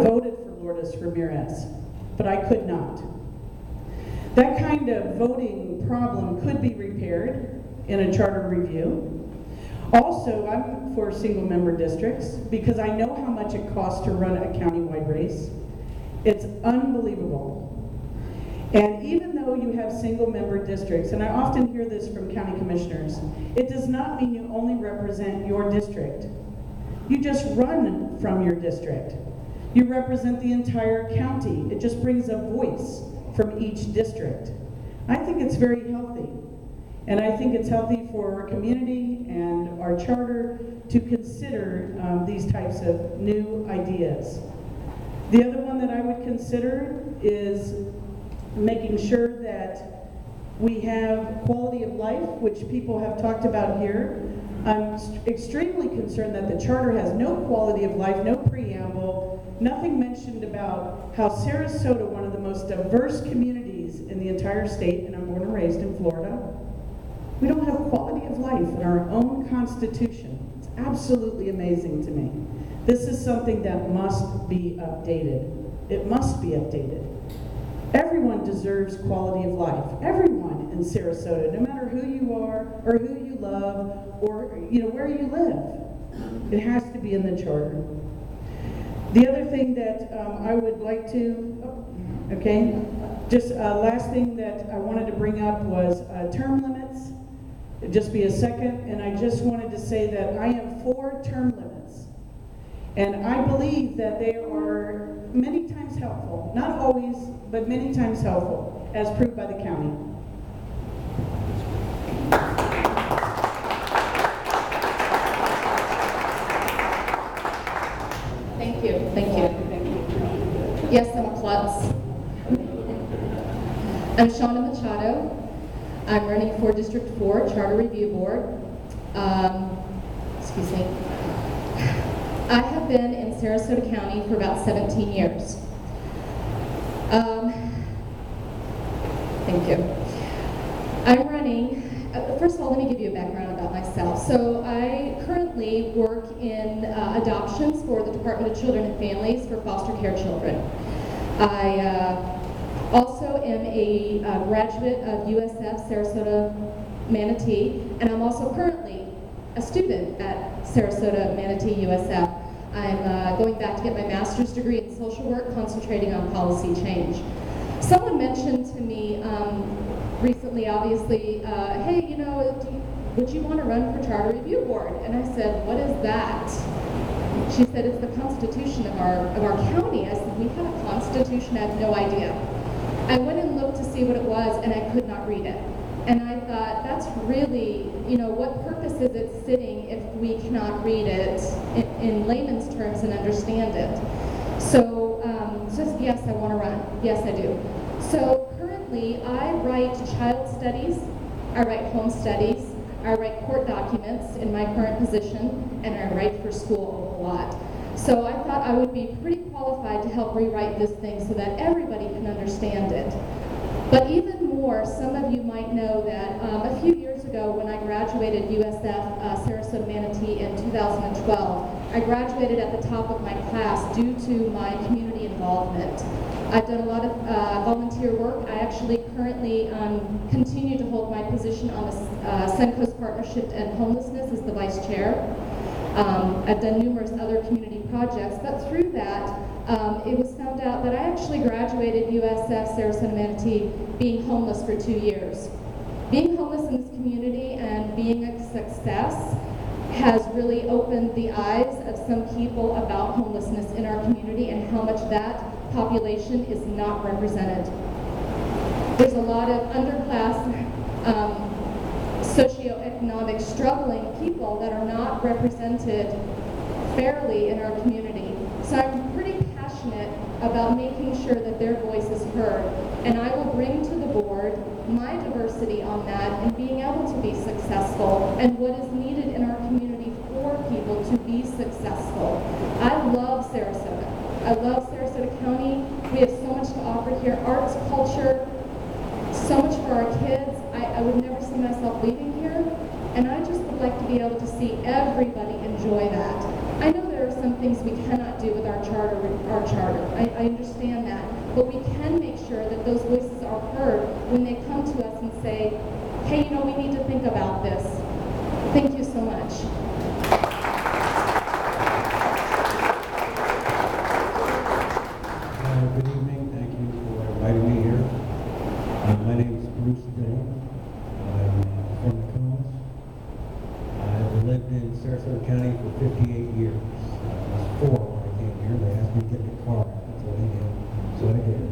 voted for Lourdes Ramirez, but I could not. That kind of voting problem could be repaired in a charter review. Also, I'm for single-member districts because I know how much it costs to run a countywide race. It's unbelievable. And even though you have single-member districts, and I often hear this from county commissioners, it does not mean you only represent your district. You just run from your district. You represent the entire county. It just brings a voice from each district. I think it's very healthy. And I think it's healthy for our community and our charter to consider these types of new ideas. The other one that I would consider is making sure that we have quality of life, which people have talked about here. I'm extremely concerned that the charter has no quality of life, no preamble, nothing mentioned about how Sarasota, one of the most diverse communities in the entire state, and I'm born and raised in Florida, we don't have quality of life in our own Constitution. It's absolutely amazing to me. This is something that must be updated. It must be updated. Everyone deserves quality of life. Everyone in Sarasota, no matter who you are or who you love or where you live. It has to be in the charter. The other thing that I would like to, last thing that I wanted to bring up was term limits. It'd just be a second, and I just wanted to say that I am for term limits. And I believe that they are many times helpful, not always, but many times helpful, as proved by the county. Thank you, thank you. Yes, I'm a klutz. I'm Shauna Machado. I'm running for District 4 Charter Review Board. Excuse me. I have been in Sarasota County for about 17 years. Thank you. I'm running, first of all, let me give you a background about myself. So I currently work in adoptions for the Department of Children and Families for foster care children. I also am a graduate of USF Sarasota Manatee, and I'm also currently a student at Sarasota Manatee USF. I'm going back to get my master's degree in social work, concentrating on policy change. Someone mentioned to me recently, obviously, hey, would you want to run for Charter Review Board? And I said, what is that? She said, it's the constitution of our county. I said, we have a constitution? I have no idea. I went and looked to see what it was, and I could not read it. And I thought, that's really, what purpose is it sitting if we cannot read it in layman's terms and understand it? So, yes, I want to run. Yes, I do. So currently, I write child studies, I write home studies, I write court documents in my current position, and I write for school a lot. So I thought I would be pretty qualified to help rewrite this thing so that everybody can understand it. But even more, some of you might know that a few years ago when I graduated USF Sarasota Manatee in 2012, I graduated at the top of my class due to my community involvement. I've done a lot of volunteer work. I actually currently continue to hold my position on the Suncoast Partnership and Homelessness as the vice chair. I've done numerous other community projects, but through that, it was found out that I actually graduated USF Sarasota Manatee being homeless for 2 years. Being homeless in this community and being a success has really opened the eyes of some people about homelessness in our community and how much that population is not represented. There's a lot of underclass, socioeconomic struggling people that are not represented fairly in our community. So I'm pretty passionate about making sure that their voice is heard, and I will bring to the board my diversity on that and being able to be successful and what is needed in our community for people to be successful. I love Sarasota. I love Sarasota County. We have so much to offer here, arts, culture, so much for our kids. I would never see myself leaving here, and I just would like to be able to see everybody enjoy that. I know there are some things we cannot do with our charter, I understand that. But we can make sure that those voices are heard when they come to us and say, hey, you know, we need to think about this. Thank you so much. Good evening. Thank you for inviting me here. My name is Bruce Dillon. I'm from the CONAs. I've lived in Sarasota County for 58 years. I was 4 when I came here. They asked me to get in a car. That's what I did. So I did.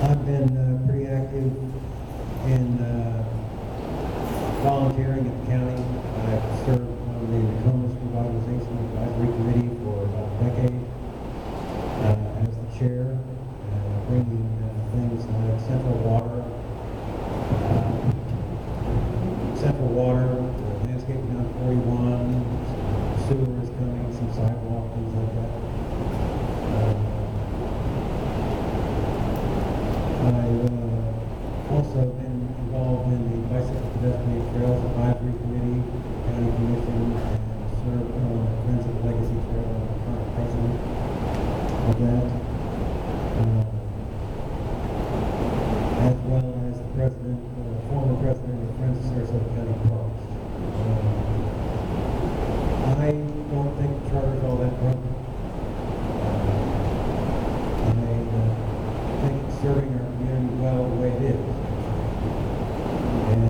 I've been pretty active in volunteering at the county. I've served on the CONA's Revitalization Advisory Committee for about a decade as the chair, bringing things like central water, landscaping on 41, sewer is coming, some sidewalk, things like that. I've also been involved in the Bicycle Pedestrian Trails Advisory Committee, County Commission, and served on Friends of the Legacy Trail. I'm the current president of that, as well as the former president of Friends of Sarasota County Parks. I don't think the charter is all that broken. I think it's serving our community well the way it is. And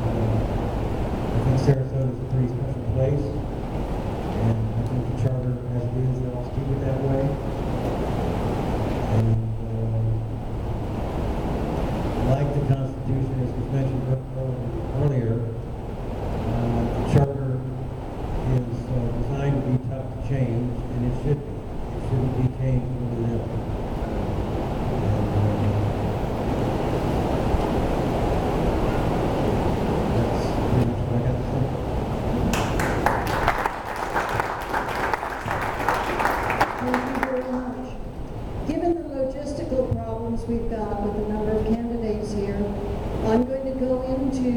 I think Sarasota is a pretty special place. And I think the charter as it is helps keep it that way. And like the Constitution, as was mentioned earlier, the charter is designed to be tough to change, and it should be. It shouldn't be changed willy-nilly. That's pretty much what I got to say. Thank you very much. Given the logistical problems we've got with the number of candidates here, I'm going to go into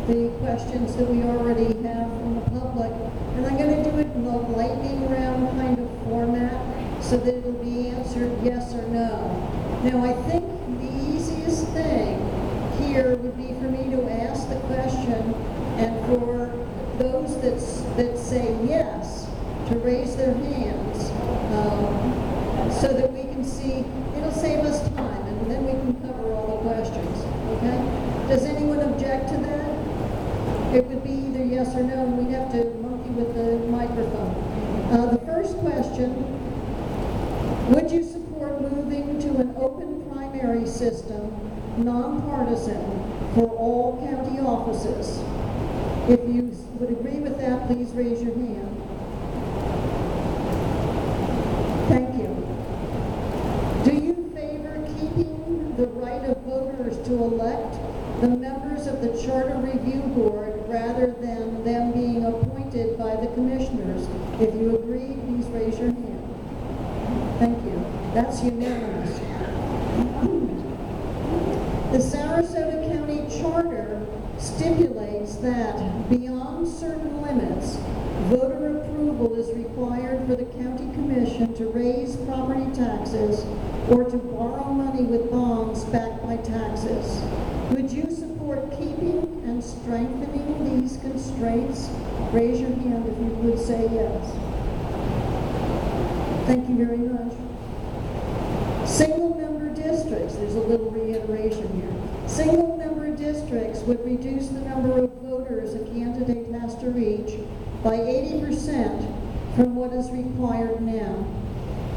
the questions that we already have from the public, and I'm going to do it in a lightning round kind of format so that it'll be answered yes or no. Now, I think the easiest thing here would be for me to ask the question, and for those that say yes to raise their hands, so that we can see. It'll save us time, and then we can cover all the questions. Okay? Does anyone object to that? It would be either yes or no, and we'd have to monkey with the microphone. The first question: would you support moving to an open primary system, nonpartisan, for all county offices? If you would agree with that, please raise your hand. Thank you. Do you favor keeping the right of voters to elect the members of the Charter Review Board rather than them being appointed by the commissioners? If you agree, please raise your hand. Thank you. That's unanimous. The Sarasota County Charter stipulates that beyond certain limits, voter approval is required for the county commission to raise property taxes or to borrow money with bonds backed by taxes. Would you support keeping and strengthening these constraints? Raise your hand if you would say yes. Thank you very much. Single-member districts, there's a little reiteration here. Single-member districts would reduce the number of voters a candidate has to reach by 80% from what is required now.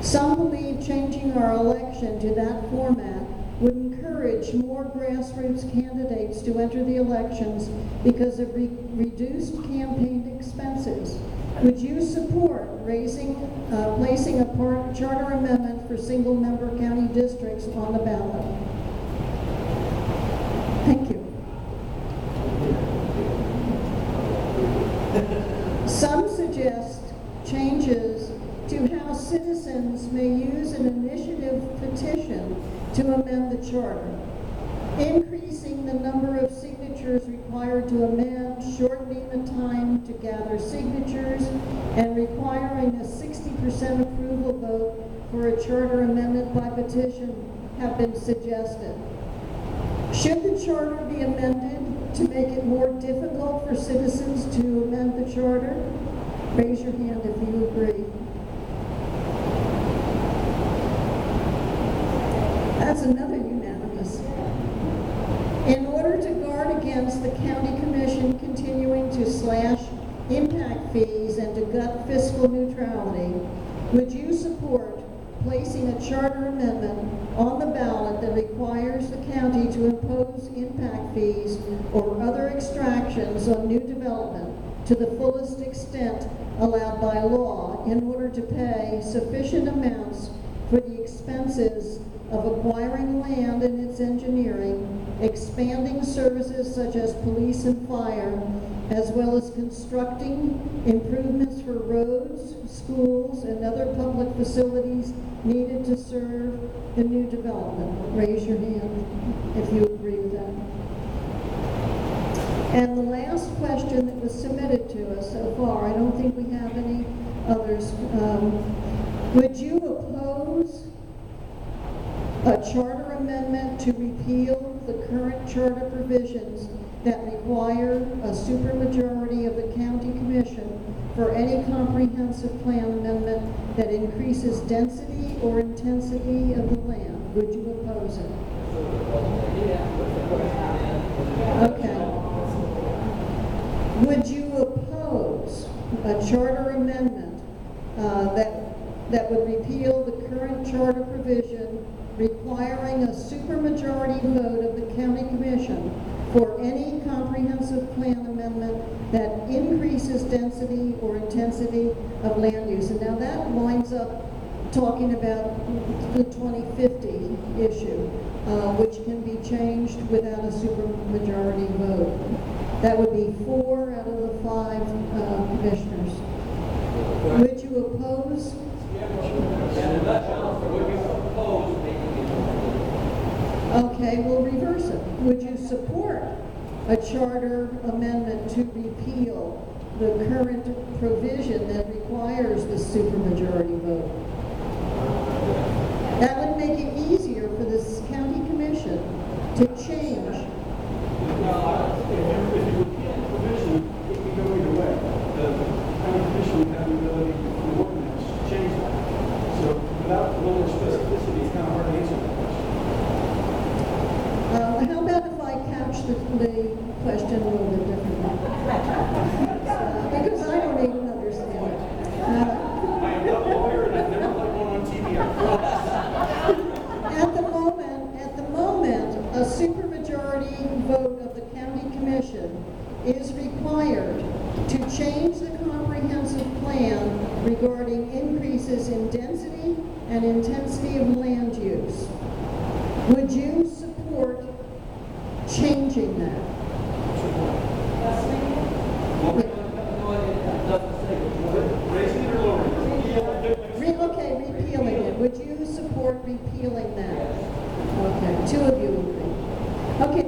Some believe changing our election to that format would encourage more grassroots candidates to enter the elections because of reduced campaign expenses. Would you support placing a charter amendment for single-member county districts on the ballot? Thank you. Some suggest changes to how citizens may use an initiative petition to amend the charter. Increasing the number of signatures legislatures required to amend, shortening the time to gather signatures, and requiring a 60% approval vote for a charter amendment by petition have been suggested. Should the charter be amended to make it more difficult for citizens to amend the charter? Raise your hand if you agree. That's another unanimous. In order to guard against the county commission continuing to slash impact fees and to gut fiscal neutrality, would you support placing a charter amendment on the ballot that requires the county to impose impact fees or other extractions on new development to the fullest extent allowed by law in order to pay sufficient amounts for the expenses of acquiring land and its engineering, expanding services such as police and fire, as well as constructing improvements for roads, schools, and other public facilities needed to serve the new development? Raise your hand if you agree with that. And the last question that was submitted to us so far, I don't think we have any others. Would you oppose a charter amendment to repeal the current charter provisions that require a supermajority of the county commission for any comprehensive plan amendment that increases density or intensity of the land? Would you oppose it? Okay. Would you oppose a charter amendment that would repeal the current charter provision requiring a supermajority vote of the county commission for any comprehensive plan amendment that increases density or intensity of land use? And now that winds up talking about the 2050 issue, which can be changed without a supermajority vote. That would be 4 out of the 5 commissioners. Would you oppose? Okay, we'll reverse it. Would you support a charter amendment to repeal the current provision that requires the supermajority vote? That would make it easier for this county commission to change. If you repeal the provision, it can go either way. The county commission would have the ability to ordinance to change that. So without a little more specificity, it's kind of hard to answer that question. How about if I couch the question a little bit differently? Because I don't even understand it. I am not a lawyer and I've never played one on TV. At the moment, a supermajority vote of the county commission is required to change the comprehensive plan regarding increases in density and intensity of land use. Would you support changing that? Raising it or lowering it? Okay, repealing it. Would you support repealing that? Okay, 2 of you agree. Okay,